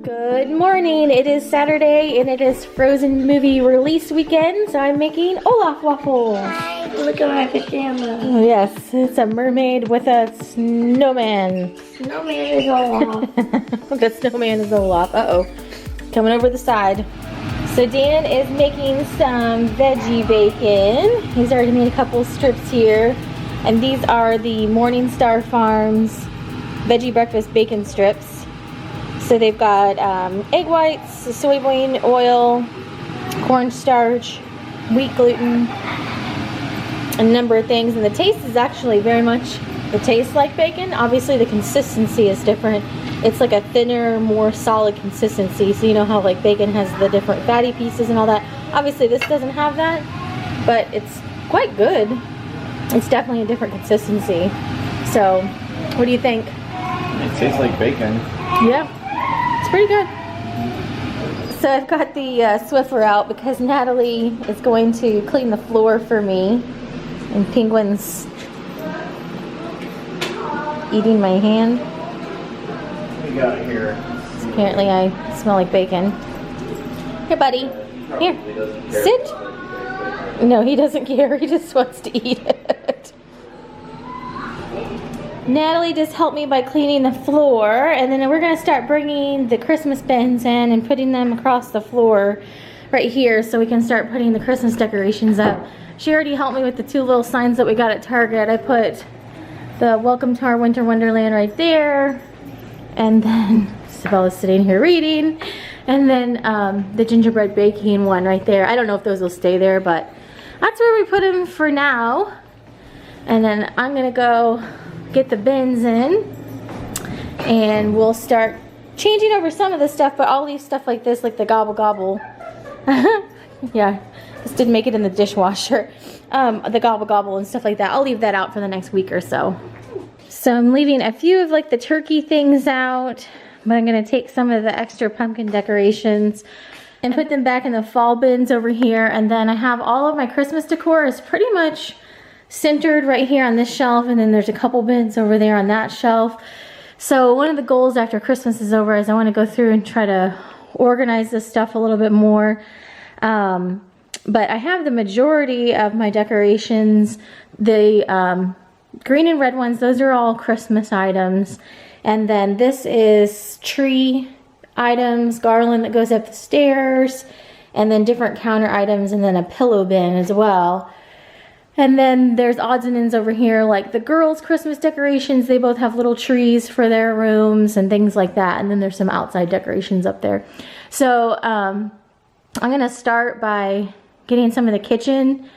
Good morning. It is Saturday and it is Frozen movie release weekend, so I'm making Olaf waffles. Look at my pajamas. Oh, yes, it's a mermaid with a snowman. Snowman is Olaf. The snowman is Olaf. Uh-oh. Coming over the side. So Dan is making some veggie bacon. He's already made a couple strips here. And these are the Morningstar Farms veggie breakfast bacon strips. So they've got egg whites, soybean oil, cornstarch, wheat gluten, a number of things. And the taste is actually very much, it tastes like bacon. Obviously the consistency is different. It's like a thinner, more solid consistency. So you know how like bacon has the different fatty pieces and all that. Obviously this doesn't have that, but it's quite good. It's definitely a different consistency. So what do you think? It tastes like bacon. Yeah. It's pretty good. So I've got the Swiffer out because Natalie is going to clean the floor for me. And Penguin's eating my hand. What do you got here? So apparently I smell like bacon. Here, buddy. Here. Sit. No, he doesn't care. He just wants to eat it. Natalie just helped me by cleaning the floor, and then we're going to start bringing the Christmas bins in and putting them across the floor right here so we can start putting the Christmas decorations up. She already helped me with the two little signs that we got at Target. I put the Welcome to Our Winter Wonderland right there, and then Sabella's sitting here reading, and then the gingerbread baking one right there. I don't know if those will stay there, but that's where we put them for now. And then I'm going to go get the bins in and we'll start changing over some of the stuff, but I'll leave stuff like this, like the gobble gobble. Yeah, this didn't make it in the dishwasher. The gobble gobble and stuff like that, I'll leave that out for the next week or so. So I'm leaving a few of like the turkey things out, but I'm gonna take some of the extra pumpkin decorations and put them back in the fall bins over here. And then I have all of my Christmas decor is pretty much centered right here on this shelf, and then there's a couple bins over there on that shelf. So one of the goals after Christmas is over is I want to go through and try to organize this stuff a little bit more. But I have the majority of my decorations. The green and red ones, those are all Christmas items. And then this is tree items, garland that goes up the stairs, and then different counter items, and then a pillow bin as well. And then there's odds and ends over here, like the girls' Christmas decorations. They both have little trees for their rooms and things like that. And then there's some outside decorations up there. So I'm going to start by getting some of the kitchen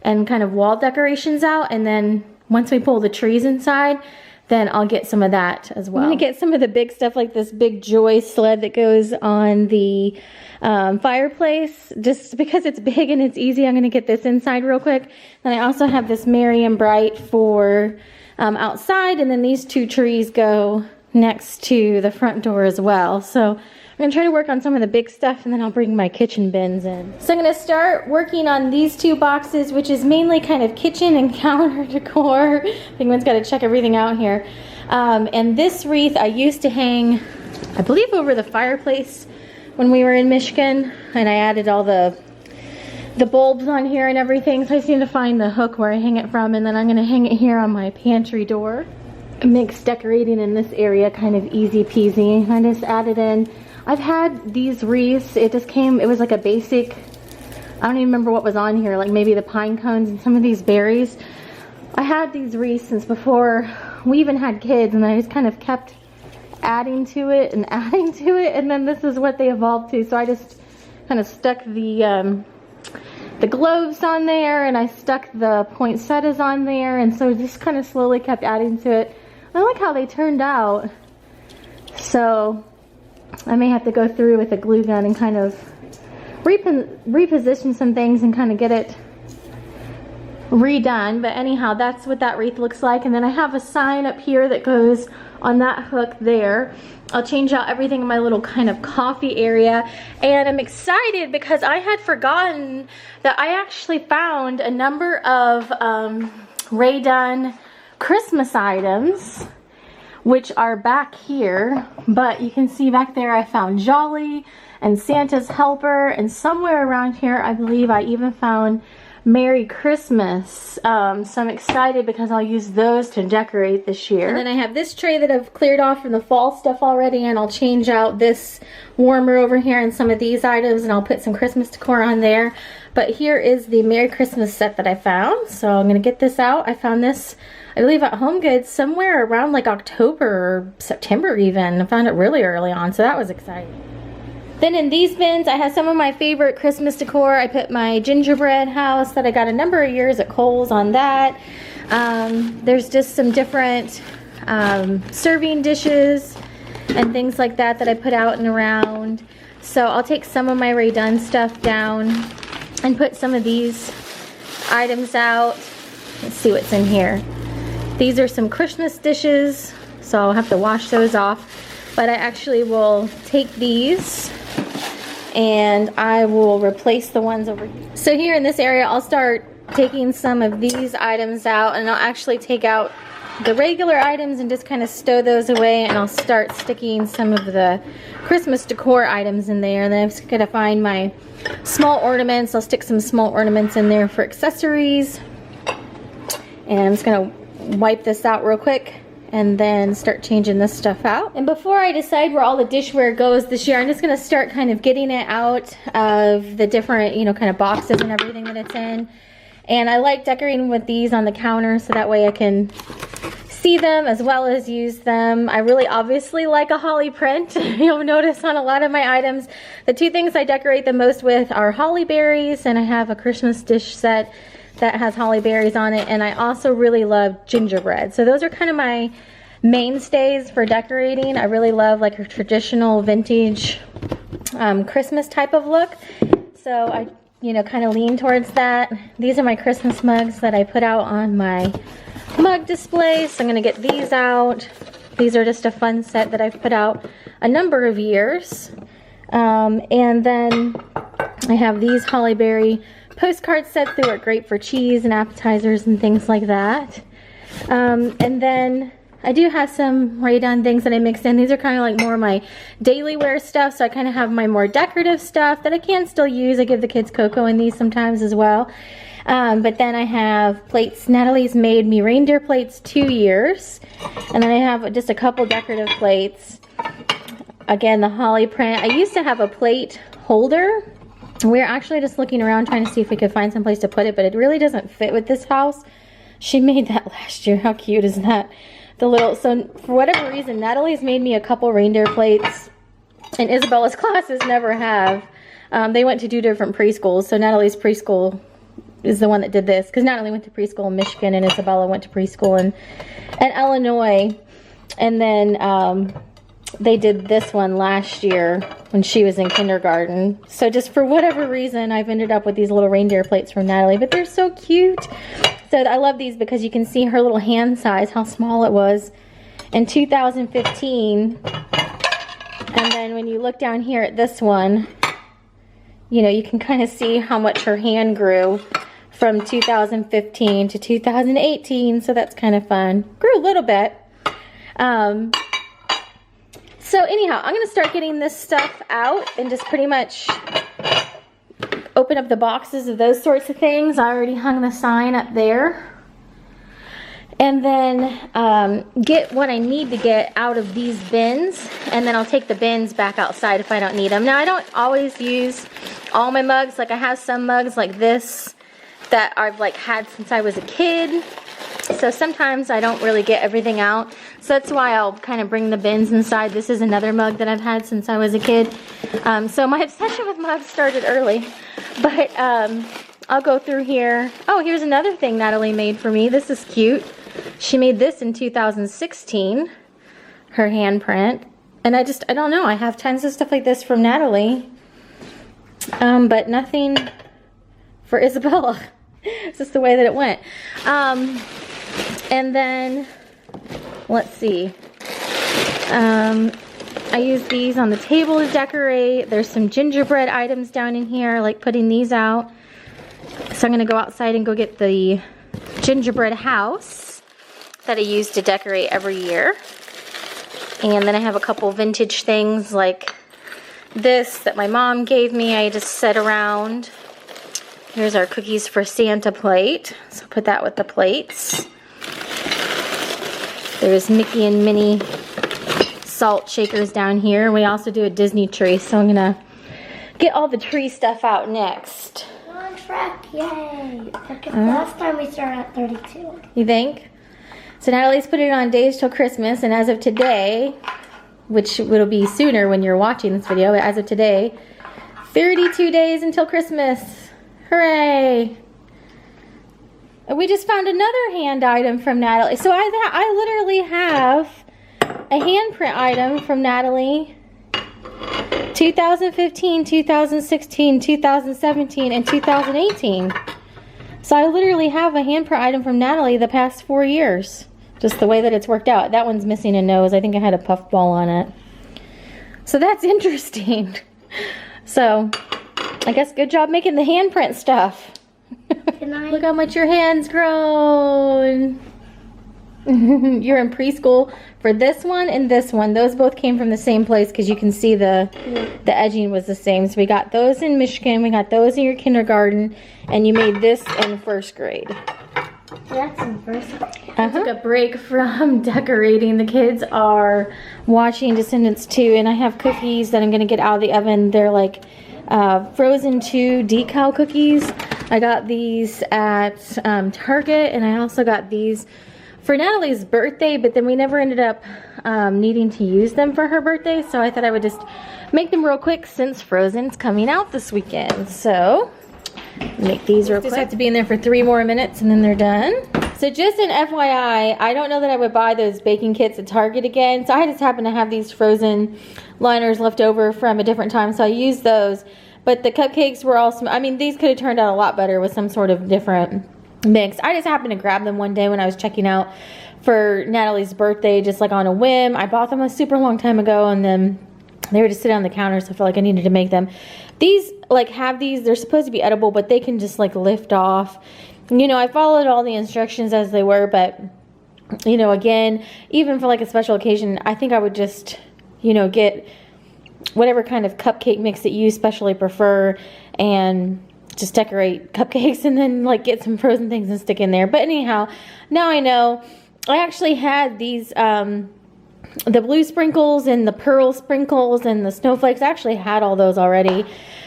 and kind of wall decorations out. And then once we pull the trees inside, then I'll get some of that as well. I'm going to get some of the big stuff like this big Joy sled that goes on the fireplace. Just because it's big and it's easy, I'm going to get this inside real quick. Then I also have this Merry and Bright for outside. And then these two trees go next to the front door as well. So I'm going to try to work on some of the big stuff, and then I'll bring my kitchen bins in. So I'm going to start working on these two boxes, which is mainly kind of kitchen and counter decor. Penguin's got to check everything out here. And this wreath I used to hang, I believe, over the fireplace when we were in Michigan. And I added all the bulbs on here and everything. So I just need to find the hook where I hang it from. And then I'm going to hang it here on my pantry door. It makes decorating in this area kind of easy peasy. I just added in. I've had these wreaths, it just came, it was like a basic, I don't even remember what was on here, like maybe the pine cones and some of these berries. I had these wreaths since before we even had kids, and I just kind of kept adding to it, and then this is what they evolved to. So I just kind of stuck the globes on there, and I stuck the poinsettias on there, and so just kind of slowly kept adding to it. I like how they turned out. So I may have to go through with a glue gun and kind of reposition some things and kind of get it redone. But anyhow, that's what that wreath looks like. And then I have a sign up here that goes on that hook there. I'll change out everything in my little kind of coffee area. And I'm excited because I had forgotten that I actually found a number of Rae Dunn Christmas items which are back here, but you can see back there I found Jolly and Santa's Helper, and somewhere around here I believe I even found Merry Christmas. So I'm excited because I'll use those to decorate this year. And then I have this tray that I've cleared off from the fall stuff already, and I'll change out this warmer over here and some of these items, and I'll put some Christmas decor on there. But here is the Merry Christmas set that I found. So I'm gonna get this out. I found this, I believe, at Home Goods somewhere around like October or September even. I found it really early on, so that was exciting. Then in these bins, I have some of my favorite Christmas decor. I put my gingerbread house that I got a number of years at Kohl's on that. There's just some different serving dishes and things like that that I put out and around. So I'll take some of my Ray Dunn stuff down and put some of these items out. Let's see what's in here. These are some Christmas dishes, so I'll have to wash those off. But I actually will take these and I will replace the ones over here. So here in this area, I'll start taking some of these items out, and I'll actually take out the regular items and just kind of stow those away, and I'll start sticking some of the Christmas decor items in there. And then I'm just gonna find my small ornaments. I'll stick some small ornaments in there for accessories. And I'm just gonna wipe this out real quick and then start changing this stuff out. And before I decide where all the dishware goes this year, I'm just gonna start kind of getting it out of the different, you know, kind of boxes and everything that it's in. And I like decorating with these on the counter so that way I can see them as well as use them. I really obviously like a holly print. You'll notice on a lot of my items, the two things I decorate the most with are holly berries, and I have a Christmas dish set that has holly berries on it, and I also really love gingerbread. So those are kind of my mainstays for decorating. I really love like a traditional vintage Christmas type of look. So I, you know, kind of lean towards that. These are my Christmas mugs that I put out on my mug display. So I'm gonna get these out. These are just a fun set that I've put out a number of years. And then I have these holly berry postcard sets. They work great for cheese and appetizers and things like that. And then I do have some Ray Dunn things that I mixed in. These are kind of like more my daily wear stuff, so I kind of have my more decorative stuff that I can still use. I give the kids cocoa in these sometimes as well. But then I have plates. Natalie's made me reindeer plates 2 years. And then I have just a couple decorative plates. Again, the holly print. I used to have a plate holder. We're actually just looking around trying to see if we could find some place to put it, but it really doesn't fit with this house. She made that last year. How cute is that? The little, so for whatever reason, Natalie's made me a couple reindeer plates, and Isabella's classes never have. They went to 2 different preschools, so Natalie's preschool is the one that did this, because Natalie went to preschool in Michigan, and Isabella went to preschool in Illinois. And then they did this one last year when she was in kindergarten. So just for whatever reason, I've ended up with these little reindeer plates from Natalie, but they're so cute. So I love these because you can see her little hand size, how small it was in 2015. And then when you look down here at this one, you know, you can kind of see how much her hand grew from 2015 to 2018. So that's kind of fun. Grew a little bit. So anyhow, I'm going to start getting this stuff out and just pretty much open up the boxes of those sorts of things. I already hung the sign up there. And then get what I need to get out of these bins. And then I'll take the bins back outside if I don't need them. Now, I don't always use all my mugs. Like I have some mugs like this that I've like had since I was a kid. So sometimes I don't really get everything out. So that's why I'll kind of bring the bins inside. This is another mug that I've had since I was a kid. So my obsession with mugs started early. But I'll go through here. Oh, here's another thing Natalie made for me. This is cute. She made this in 2016. Her handprint. And I don't know. I have tons of stuff like this from Natalie. But nothing for Isabella. It's just the way that it went. And then, let's see. I use these on the table to decorate. There's some gingerbread items down in here, like putting these out. So I'm gonna go outside and go get the gingerbread house that I use to decorate every year. And then I have a couple vintage things like this that my mom gave me. I just set around. Here's our cookies for Santa plate. So put that with the plates. There's Mickey and Minnie salt shakers down here. We also do a Disney tree, so I'm gonna get all the tree stuff out next. We're on track, yay! Last time we started at 32. You think? So Natalie's put it on days till Christmas, and as of today, which will be sooner when you're watching this video, but as of today, 32 days until Christmas. Hooray! And we just found another hand item from Natalie. So I literally have a handprint item from Natalie. 2015, 2016, 2017, and 2018. So I literally have a handprint item from Natalie the past 4 years. Just the way that it's worked out. That one's missing a nose. I think I had a puffball on it. So that's interesting. So I guess good job making the handprint stuff. Look how much your hand's grown. You're in preschool for this one and this one. Those both came from the same place because you can see the edging was the same. So we got those in Michigan. We got those in your kindergarten. And you made this in first grade. That's in first grade. I took a break from decorating. The kids are watching Descendants 2, and I have cookies that I'm going to get out of the oven. They're like Frozen 2 decal cookies. I got these at Target, and I also got these for Natalie's birthday, but then we never ended up needing to use them for her birthday, so I thought I would just make them real quick since Frozen's coming out this weekend. So make these real quick. Just have to be in there for 3 more minutes and then they're done. So just an FYI, I don't know that I would buy those baking kits at Target again. So I just happen to have these frozen liners left over from a different time, so I used those. But the cupcakes were all, I mean, these could have turned out a lot better with some sort of different mix. I just happened to grab them one day when I was checking out for Natalie's birthday, just like on a whim. I bought them a super long time ago, and then they were just sitting on the counter, so I felt like I needed to make them. These, like, have these, they're supposed to be edible, but they can just, like, lift off. You know, I followed all the instructions as they were, but, you know, again, even for, like, a special occasion, I think I would just, you know, get whatever kind of cupcake mix that you especially prefer and just decorate cupcakes and then, like, get some frozen things and stick in there. But anyhow, now I know. I actually had these, the blue sprinkles and the pearl sprinkles and the snowflakes. I actually had all those already.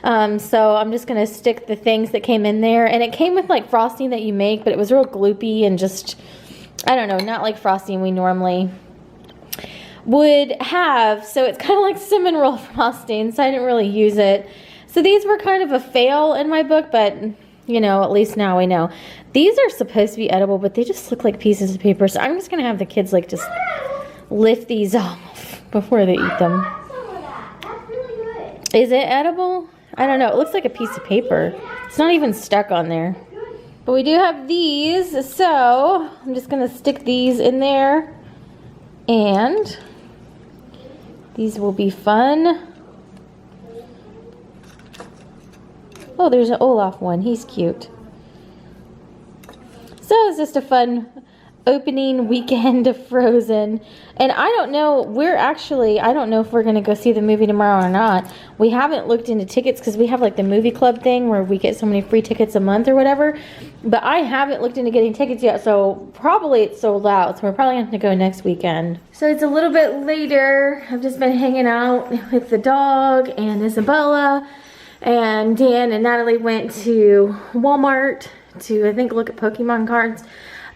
So I'm just going to stick the things that came in there. And it came with like frosting that you make, but it was real gloopy and just, I don't know, not like frosting we normally would have. So it's kind of like cinnamon roll frosting, so I didn't really use it. So these were kind of a fail in my book, but you know, at least now we know. These are supposed to be edible, but they just look like pieces of paper. So I'm just going to have the kids like just lift these off before they eat them. Is it edible? I don't know. It looks like a piece of paper. It's not even stuck on there. But we do have these, so I'm just going to stick these in there. And these will be fun. Oh, there's an Olaf one. He's cute. So it's just a fun opening weekend of Frozen. And I don't know, I don't know if we're going to go see the movie tomorrow or not. We haven't looked into tickets because we have like the movie club thing where we get so many free tickets a month or whatever. But I haven't looked into getting tickets yet, so probably it's sold out. So we're probably going to go next weekend. So it's a little bit later. I've just been hanging out with the dog and Isabella. And Dan and Natalie went to Walmart to, I think, look at Pokemon cards.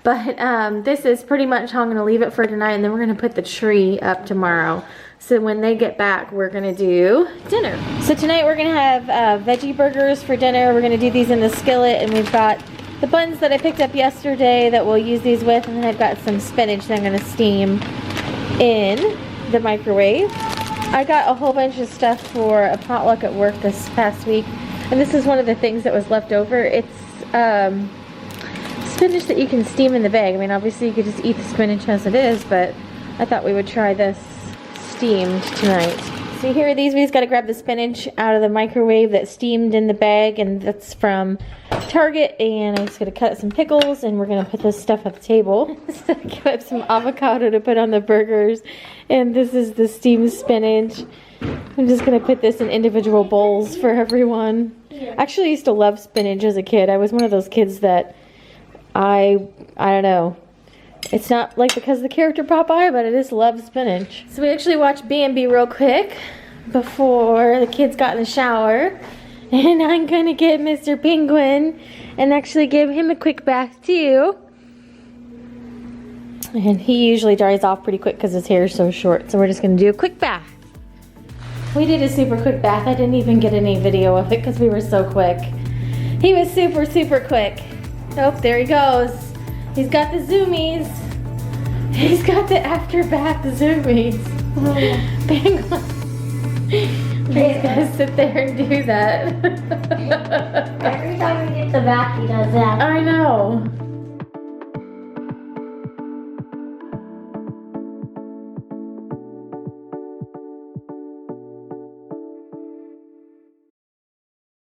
But this is pretty much how I'm going to leave it for tonight, and then we're going to put the tree up tomorrow. So when they get back, we're going to do dinner. So tonight we're going to have veggie burgers for dinner. We're going to do these in the skillet, and we've got the buns that I picked up yesterday that we'll use these with, and then I've got some spinach that I'm going to steam in the microwave. I got a whole bunch of stuff for a potluck at work this past week, and this is one of the things that was left over. It's spinach that you can steam in the bag. I mean, obviously you could just eat the spinach as it is, but I thought we would try this steamed tonight. So here are these. We just got to grab the spinach out of the microwave that steamed in the bag, and that's from Target. And I'm just going to cut some pickles, and we're going to put this stuff at the table. Cut some avocado to put on the burgers, and this is the steamed spinach. I'm just going to put this in individual bowls for everyone. Actually, I used to love spinach as a kid. I was one of those kids that I don't know. It's not like because of the character Popeye, but I just love spinach. So we actually watched B&B real quick before the kids got in the shower. And I'm gonna get Mr. Penguin and actually give him a quick bath too. And he usually dries off pretty quick because his hair is so short. So we're just gonna do a quick bath. We did a super quick bath. I didn't even get any video of it because we were so quick. He was super, super quick. Oh, there he goes. He's got the zoomies. He's got the after bath zoomies. Penguin. He's gonna sit there and do that. Every time we get the bath, he does that. I know.